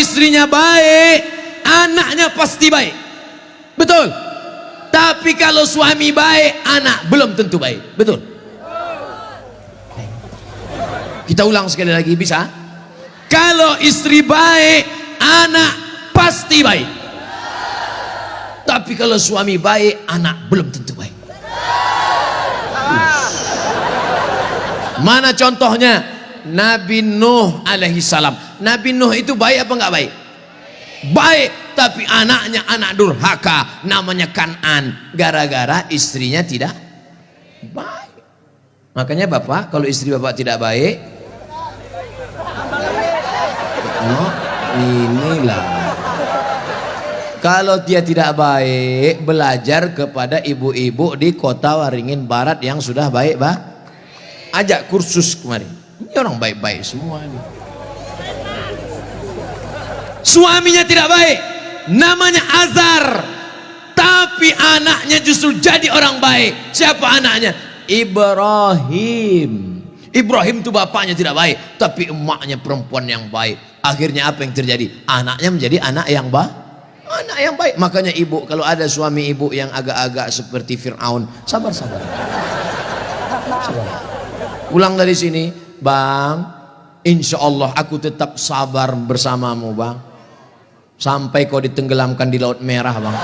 istrinya baik, anaknya pasti baik. Betul. Tapi kalau suami baik, anak belum tentu baik. Betul. Kita ulang sekali lagi, bisa? Kalau istri baik, anak pasti baik. Tapi kalau suami baik, anak belum tentu baik. Mana contohnya? Nabi Nuh alaihi salam. Nabi Nuh itu baik apa enggak baik? Baik, tapi anaknya anak durhaka, namanya Kan'an, gara-gara istrinya tidak baik. Makanya bapak, kalau istri bapak tidak baik, no, inilah. Kalau dia tidak baik, belajar kepada ibu-ibu di kota Waringin Barat yang sudah baik, bah. Ajak kursus kemarin. Ini orang baik-baik semua ini. Suaminya tidak baik, namanya Azar, tapi anaknya justru jadi orang baik. Siapa anaknya? Ibrahim. Ibrahim itu bapaknya tidak baik, tapi emaknya perempuan yang baik. Akhirnya apa yang terjadi? Anaknya menjadi anak yang baik. Anak yang baik. Makanya ibu, kalau ada suami ibu yang agak-agak seperti Fir'aun, sabar-sabar. Pulang dari sini, bang, insya Allah aku tetap sabar bersamamu, bang. Sampai kau ditenggelamkan di Laut Merah, bang.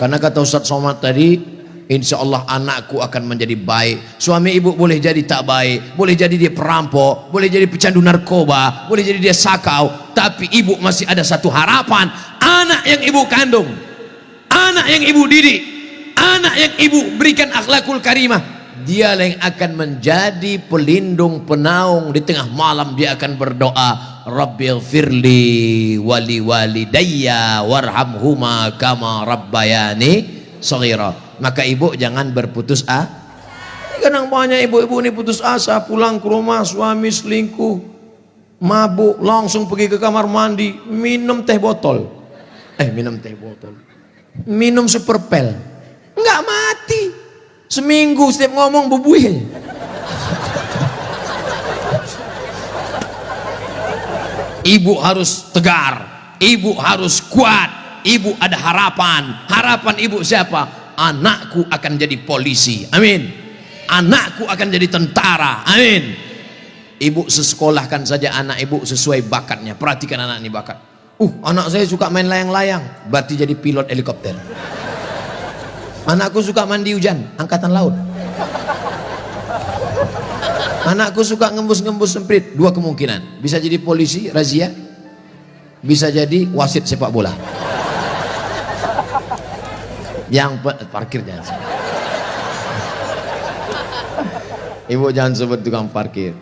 Karena kata Ustaz Somad tadi, insya Allah anakku akan menjadi baik. Suami ibu boleh jadi tak baik, boleh jadi dia perampok, boleh jadi pecandu narkoba, boleh jadi dia sakau, tapi ibu masih ada satu harapan. Anak yang ibu kandung, anak yang ibu didik, anak yang ibu berikan akhlakul karimah, dialah yang akan menjadi pelindung penaung. Di tengah malam dia akan berdoa, Rabbighfirli wali walidayya warhamhuma kama rabbayani shaghira. Maka ibu jangan berputus asa. Kadang banyak ibu-ibu ini putus asa, pulang ke rumah suami selingkuh, mabuk, langsung pergi ke kamar mandi, minum teh botol. Minum super pel. Enggak mati. Seminggu setiap ngomong bubuih. Ibu harus tegar, ibu harus kuat, ibu ada harapan. Harapan ibu siapa? Anakku akan jadi polisi, amin. Anakku akan jadi tentara, amin. Ibu sekolahkan saja anak ibu sesuai bakatnya. Perhatikan anak ini bakat. Anak saya suka main layang-layang, berarti jadi pilot helikopter. Anakku suka mandi hujan, angkatan laut. Anakku suka ngembus-ngembus semprit, dua kemungkinan. Bisa jadi polisi, razia. Bisa jadi wasit sepak bola. Yang parkir jangan. Ibu jangan sebut tukang parkir.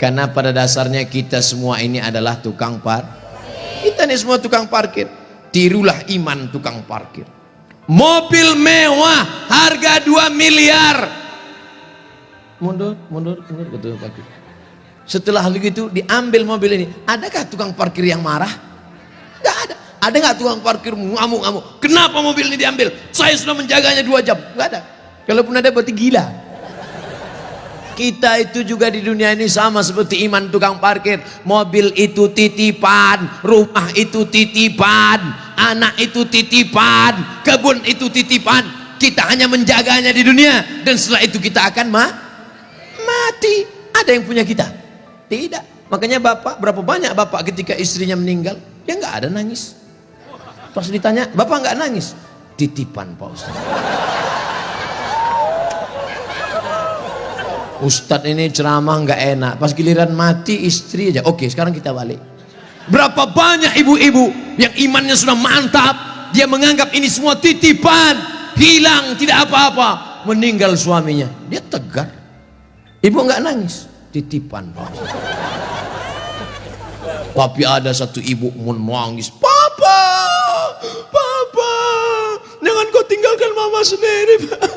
Karena pada dasarnya kita semua ini adalah tukang parkir. Kita ini semua tukang parkir. Tirulah iman tukang parkir. Mobil mewah harga 2 miliar. Mundur betul parkir. Setelah begitu diambil mobil ini, adakah tukang parkir yang marah? Enggak ada. Ada nggak tukang parkir ngamuk-ngamuk? Kenapa mobil ini diambil? Saya sudah menjaganya 2 jam. Enggak ada. Kalaupun ada berarti gila. Kita itu juga di dunia ini sama seperti iman tukang parkir. Mobil itu titipan, rumah itu titipan, anak itu titipan, kebun itu titipan. Kita hanya menjaganya di dunia, dan setelah itu kita akan mati. Ada yang punya kita? Tidak. Makanya bapak, berapa banyak bapak ketika istrinya meninggal, dia nggak ada nangis. Pas ditanya, bapak nggak nangis? Titipan Pak Ustaz. Ustadz ini ceramah nggak enak, pas giliran mati istri aja. Oke, sekarang kita balik. Berapa banyak ibu-ibu yang imannya sudah mantap, dia menganggap ini semua titipan, hilang tidak apa-apa, meninggal suaminya, dia tegar. Ibu nggak nangis, titipan Pak. Tapi ada satu ibu menangis, papa, jangan kau tinggalkan mama sendiri, Pak.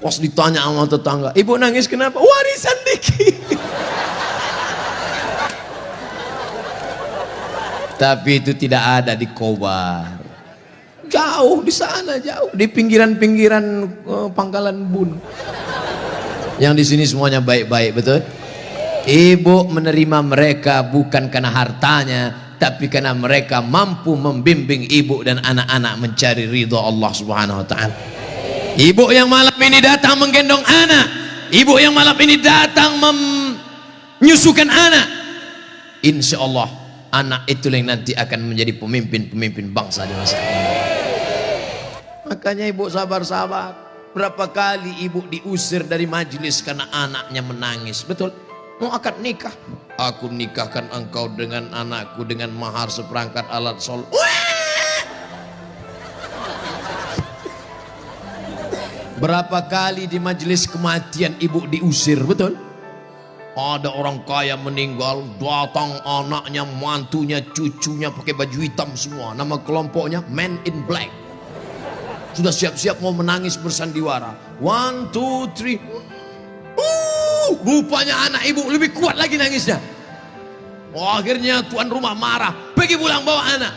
Pas ditanya sama tetangga, ibu nangis kenapa? Warisan dikit. Tapi itu tidak ada di Kobar. Jauh di sana, jauh di pinggiran-pinggiran Pangkalan Bun. Yang di sini semuanya baik-baik, betul? Ibu menerima mereka bukan karena hartanya, tapi karena mereka mampu membimbing ibu dan anak-anak mencari ridho Allah Subhanahu wa taala. Ibu yang malam ini datang menggendong anak, ibu yang malam ini datang menyusukan anak, insya Allah anak itu yang nanti akan menjadi pemimpin bangsa di masa depan. Makanya ibu sabar-sabar. Berapa kali ibu diusir dari majelis karena anaknya menangis. Betul? Mau akad nikah, aku nikahkan engkau dengan anakku dengan mahar seperangkat alat sholat. Berapa kali di majelis kematian ibu diusir, betul? Ada orang kaya meninggal, datang anaknya, mantunya, cucunya pakai baju hitam semua. Nama kelompoknya Men in Black. Sudah siap-siap mau menangis bersandiwara. 1, 2, 3. Rupanya anak ibu lebih kuat lagi nangisnya. Akhirnya tuan rumah marah, pergi pulang bawa anak.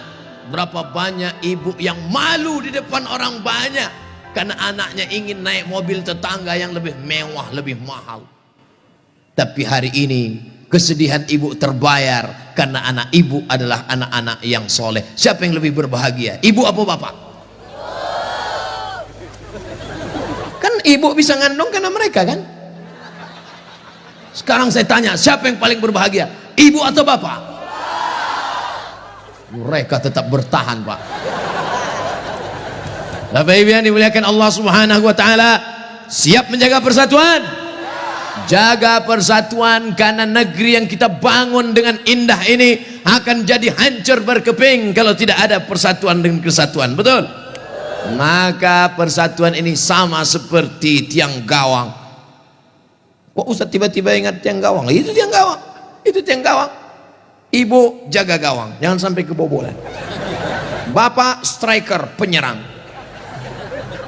Berapa banyak ibu yang malu di depan orang banyak karena anaknya ingin naik mobil tetangga yang lebih mewah, lebih mahal. Tapi hari ini kesedihan ibu terbayar karena anak ibu adalah anak-anak yang soleh. Siapa yang lebih berbahagia, ibu apa bapak? Kan ibu bisa ngandung karena mereka kan. Sekarang saya tanya, siapa yang paling berbahagia, ibu atau bapak? Mereka tetap bertahan, Pak. Bapak Ibu yang dimuliakan Allah Subhanahu wa taala, siap menjaga persatuan? Jaga persatuan, karena negeri yang kita bangun dengan indah ini akan jadi hancur berkeping kalau tidak ada persatuan dan kesatuan. Betul? Maka persatuan ini sama seperti tiang gawang. Kok Ustaz tiba-tiba ingat tiang gawang? Itu tiang gawang. Itu tiang gawang. Ibu jaga gawang, jangan sampai kebobolan. Bapak striker, penyerang.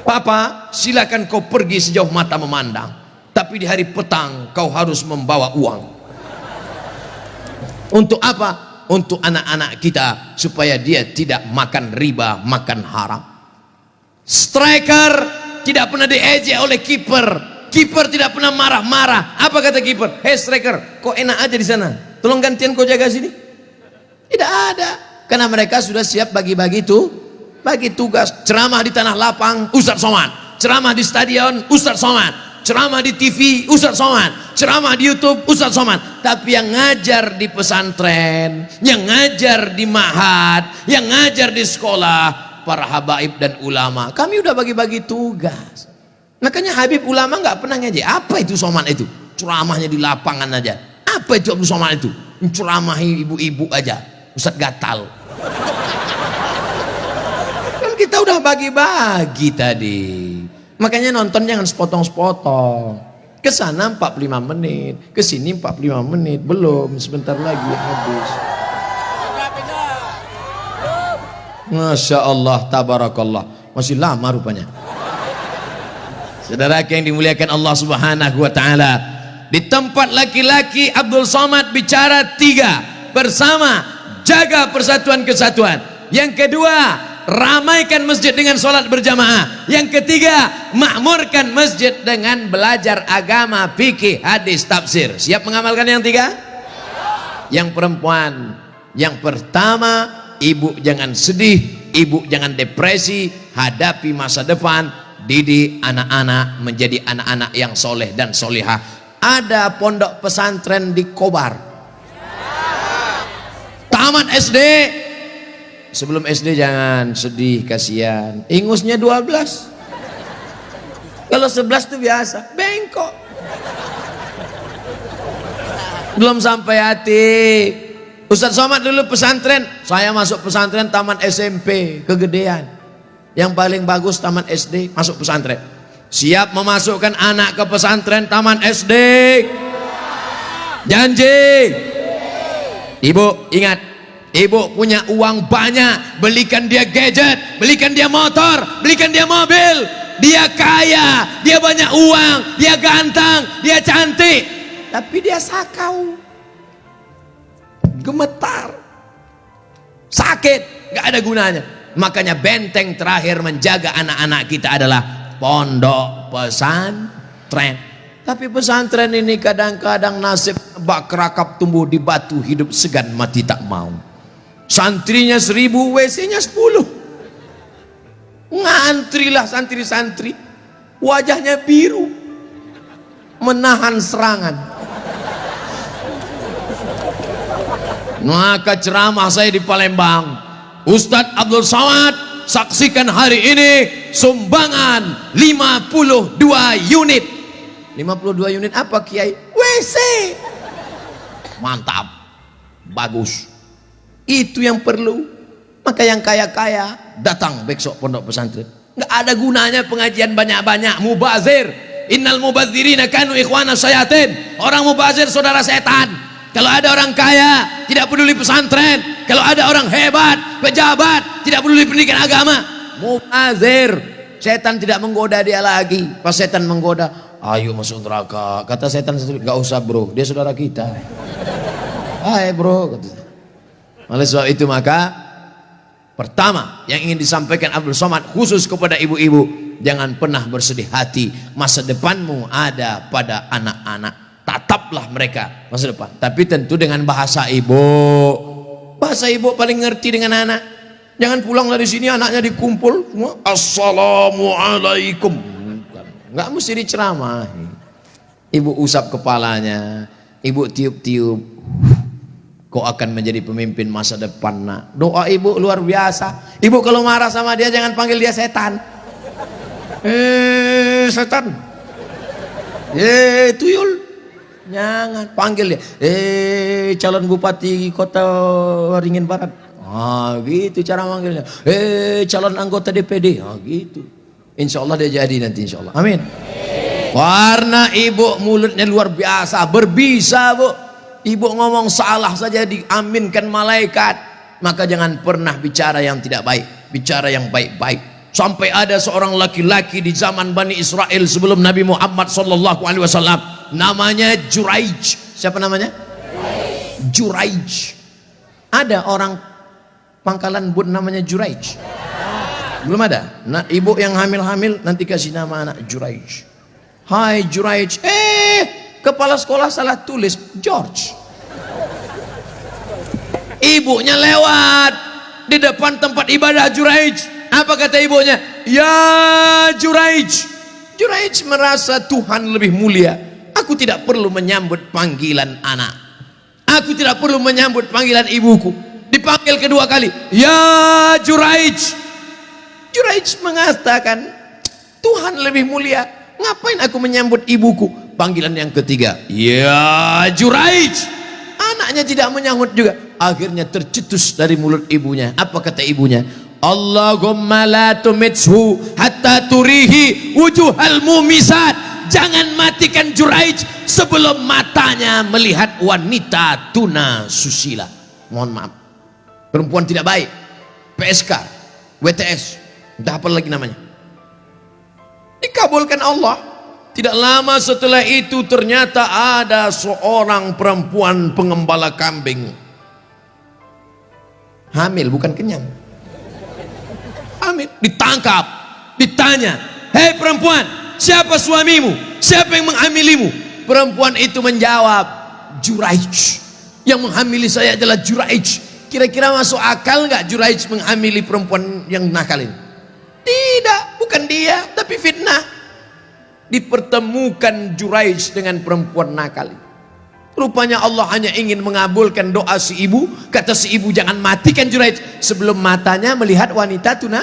Papa, silakan kau pergi sejauh mata memandang, tapi di hari petang kau harus membawa uang. Untuk apa? Untuk anak-anak kita, supaya dia tidak makan riba, makan haram. Striker tidak pernah diejek oleh kiper. Kiper tidak pernah marah-marah. Apa kata kiper? Hei striker, kok enak aja di sana, tolong gantian kau jaga sini. Tidak ada, karena mereka sudah siap bagi-bagi bagi tugas. Ceramah di tanah lapang, Ustadz Somad. Ceramah di stadion, Ustadz Somad. Ceramah di TV, Ustadz Somad. Ceramah di YouTube, Ustadz Somad. Tapi yang ngajar di pesantren, yang ngajar di ma'had, yang ngajar di sekolah, para habaib dan ulama, kami udah bagi-bagi tugas. Makanya Habib ulama nggak pernah ngejek. Apa itu Somad itu? Ceramahnya di lapangan aja. Apa itu Abdul Somad itu? Ceramahi ibu-ibu aja. Ustadz gatal. Kan kita udah bagi-bagi tadi. Makanya nonton jangan sepotong-sepotong. Kesana 45 menit, kesini 45 menit, belum, sebentar lagi habis. Masya Allah, tabarakallah, masih lama rupanya. Saudara yang dimuliakan Allah Subhanahu wa taala, di tempat laki-laki Abdul Somad bicara 3, bersama, jaga persatuan kesatuan. Yang kedua, ramaikan masjid dengan sholat berjamaah. Yang ketiga, makmurkan masjid dengan belajar agama, fikih, hadis, tafsir. Siap mengamalkan yang 3? Yang perempuan, yang pertama, ibu jangan sedih, ibu jangan depresi, hadapi masa depan. Didik anak-anak menjadi anak-anak yang soleh dan solihah. Ada pondok pesantren di Kobar. Tamat SD. Sebelum SD jangan sedih, kasihan. Ingusnya 12. Kalau 11 itu biasa, bengkok. Belum sampai hati. Ustadz Somad dulu pesantren. Saya masuk pesantren tamat SMP, kegedean. Yang paling bagus taman SD, masuk pesantren. Siap memasukkan anak ke pesantren taman SD? Janji. Ibu ingat, ibu punya uang banyak, belikan dia gadget, belikan dia motor, belikan dia mobil. Dia kaya, dia banyak uang, dia ganteng, dia cantik, tapi dia sakau, gemetar, sakit, gak ada gunanya. Makanya benteng terakhir menjaga anak-anak kita adalah pondok pesantren. Tapi pesantren ini kadang-kadang nasib bak kerakap tumbuh di batu, hidup segan mati tak mau. Santrinya 1000, WC-nya 10. Ngantrilah santri-santri, wajahnya biru, menahan serangan. Maka ceramah saya di Palembang, Ustadz Abdul Somad, saksikan hari ini sumbangan 52 unit. 52 unit apa Kiai? WC. Mantap, bagus, itu yang perlu. Maka yang kaya-kaya datang besok pondok pesantren. Nggak ada gunanya pengajian banyak-banyak, mubazir. Innal mubazirina kanu ikhwana syayatin. Orang mubazir saudara setan. Kalau ada orang kaya tidak peduli pesantren, kalau ada orang hebat pejabat tidak peduli pendidikan agama, mubazir. Setan tidak menggoda dia lagi. Pas setan menggoda, ayo masuk neraka, kata setan, nggak usah bro, dia saudara kita. Hai bro, kata. Oleh sebab itu maka pertama yang ingin disampaikan Abdul Somad khusus kepada ibu-ibu, jangan pernah bersedih hati. Masa depanmu ada pada anak-anak. Tataplah mereka masa depan, tapi tentu dengan bahasa ibu. Bahasa ibu paling ngerti dengan anak. Jangan pulang dari sini anaknya dikumpul semua, assalamualaikum. Nggak mesti diceramah. Ibu usap kepalanya, ibu tiup-tiup. Kau akan menjadi pemimpin masa depan nak. Doa ibu luar biasa. Ibu kalau marah sama dia jangan panggil dia setan. Setan. Tuyul. Jangan panggil dia. Calon bupati kota Waringin Barat. Gitu cara manggilnya. Calon anggota DPD. Gitu. Insya Allah dia jadi nanti insya Allah. Amin. Karena ibu mulutnya luar biasa, berbisa bu. Ibu ngomong salah saja diaminkan malaikat. Maka jangan pernah bicara yang tidak baik, bicara yang baik-baik. Sampai ada seorang laki-laki di zaman Bani Israel sebelum Nabi Muhammad SAW, namanya Juraij. Siapa namanya? Juraij. Ada orang Pangkalan Bun namanya Juraij? Belum ada. Nah, ibu yang hamil-hamil nanti kasih nama anak Juraij. Hai Juraij. Kepala sekolah salah tulis George. Ibunya lewat di depan tempat ibadah Juraij. Apa kata ibunya? Ya Juraij. Juraij merasa Tuhan lebih mulia. Aku tidak perlu menyambut panggilan anak. Aku tidak perlu menyambut panggilan ibuku. Dipanggil kedua kali. Ya Juraij. Juraij mengatakan Tuhan lebih mulia. Ngapain aku menyambut ibuku? Panggilan yang ketiga. Ya Juraij. Anaknya tidak menyambut juga. Akhirnya tercetus dari mulut ibunya. Apa kata ibunya? Allahumma la tumithu hatta turihi wujuhal mumisat. Jangan matikan Juraij sebelum matanya melihat wanita tuna susila. Mohon maaf, perempuan tidak baik, PSK, WTS, entah apa lagi namanya. Dikabulkan Allah. Tidak lama setelah itu ternyata ada seorang perempuan pengembala kambing. Hamil, bukan kenyang. Hamil, ditangkap, ditanya, hei perempuan, siapa suamimu? Siapa yang menghamilimu? Perempuan itu menjawab, Juraij. Yang menghamili saya adalah Juraij. Kira-kira masuk akal nggak Juraij menghamili perempuan yang nakal ini? Tidak, bukan dia, tapi fitnah. Dipertemukan Juraij dengan perempuan nakal. Rupanya Allah hanya ingin mengabulkan doa si ibu. Kata si ibu, jangan matikan Juraij sebelum matanya melihat wanita tuna.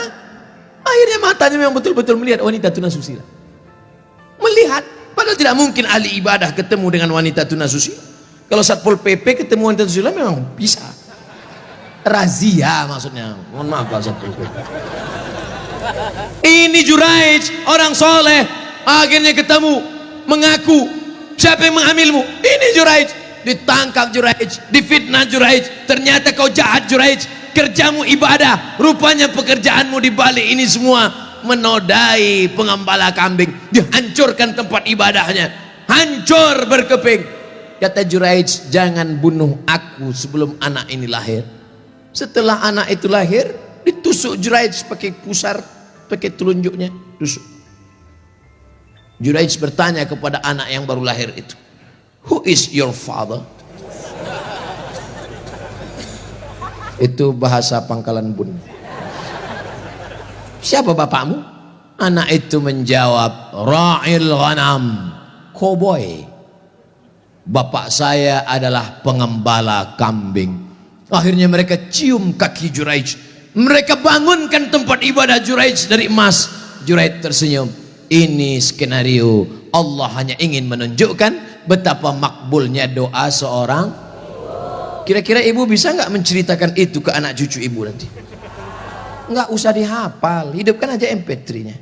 Akhirnya matanya memang betul-betul melihat wanita tuna susila. Melihat, padahal tidak mungkin ahli ibadah ketemu dengan wanita tuna susila. Kalau Satpol PP ketemu wanita susila memang bisa. Razia maksudnya. Mohon maaf Pak Satpol PP. Ini Juraij, orang soleh. Akhirnya ketemu, mengaku, siapa yang menghamilmu? Ini Juraij. Ditangkap Juraij, difitnah Juraij. Ternyata kau jahat Juraij. Kerjamu ibadah, rupanya pekerjaanmu di balik ini semua menodai pengembala kambing. Dihancurkan tempat ibadahnya, hancur berkeping. Kata Juraij, jangan bunuh aku sebelum anak ini lahir. Setelah anak itu lahir, ditusuk Juraij pakai pusar, pakai telunjuknya, tusuk. Juraij bertanya kepada anak yang baru lahir itu, "Who is your father?" Itu bahasa Pangkalan Bun. "Siapa bapakmu?" Anak itu menjawab, "Ra'il ghanam, koboi. Bapak saya adalah pengembala kambing." Akhirnya mereka cium kaki Juraij, mereka bangunkan tempat ibadah Juraij dari emas. Juraij tersenyum. Ini skenario Allah hanya ingin menunjukkan betapa makbulnya doa seorang. Kira-kira ibu bisa nggak menceritakan itu ke anak cucu ibu nanti? Nggak usah dihafal, hidupkan aja MP3-nya.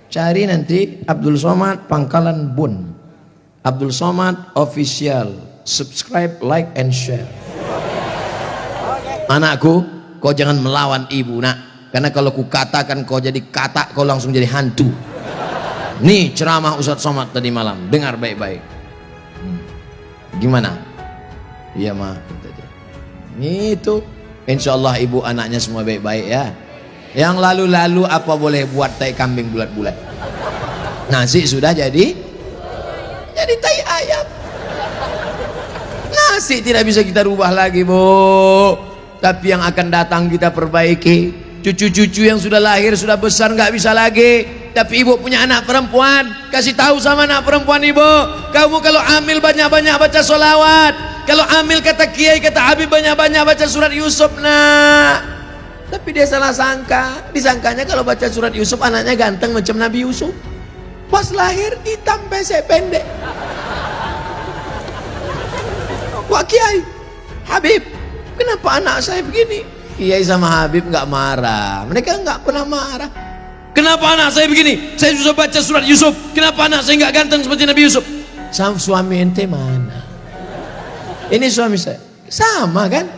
Cari nanti Abdul Somad Pangkalan Bun, Abdul Somad Official, subscribe, like, and share. Anakku, kau jangan melawan ibu nak, karena kalau ku katakan kau jadi katak, kau langsung jadi hantu. Nih ceramah Ustadz Somad tadi malam, dengar baik-baik. Gimana? Iya mah. Itu, insya Allah ibu anaknya semua baik-baik ya. Yang lalu-lalu apa boleh buat tai kambing bulat-bulat. Nasi sudah jadi tai ayam. Nasi tidak bisa kita rubah lagi, Bu. Tapi yang akan datang kita perbaiki. Cucu-cucu yang sudah lahir, sudah besar, nggak bisa lagi. Tapi ibu punya anak perempuan, kasih tahu sama anak perempuan ibu, kamu kalau hamil banyak-banyak baca sholawat. Kalau hamil kata kiai, kata Habib, banyak-banyak baca surat Yusuf nak. Tapi dia salah sangka, disangkanya kalau baca surat Yusuf anaknya ganteng macam Nabi Yusuf. Pas lahir hitam pesek pendek. Wah kiai, Habib, kenapa anak saya begini? Kiai sama Habib nggak marah, mereka nggak pernah marah. Kenapa anak saya begini? Saya susah baca surat Yusuf. Kenapa anak saya nggak ganteng seperti Nabi Yusuf? Sama suami ente mana? Ini suami saya, sama kan?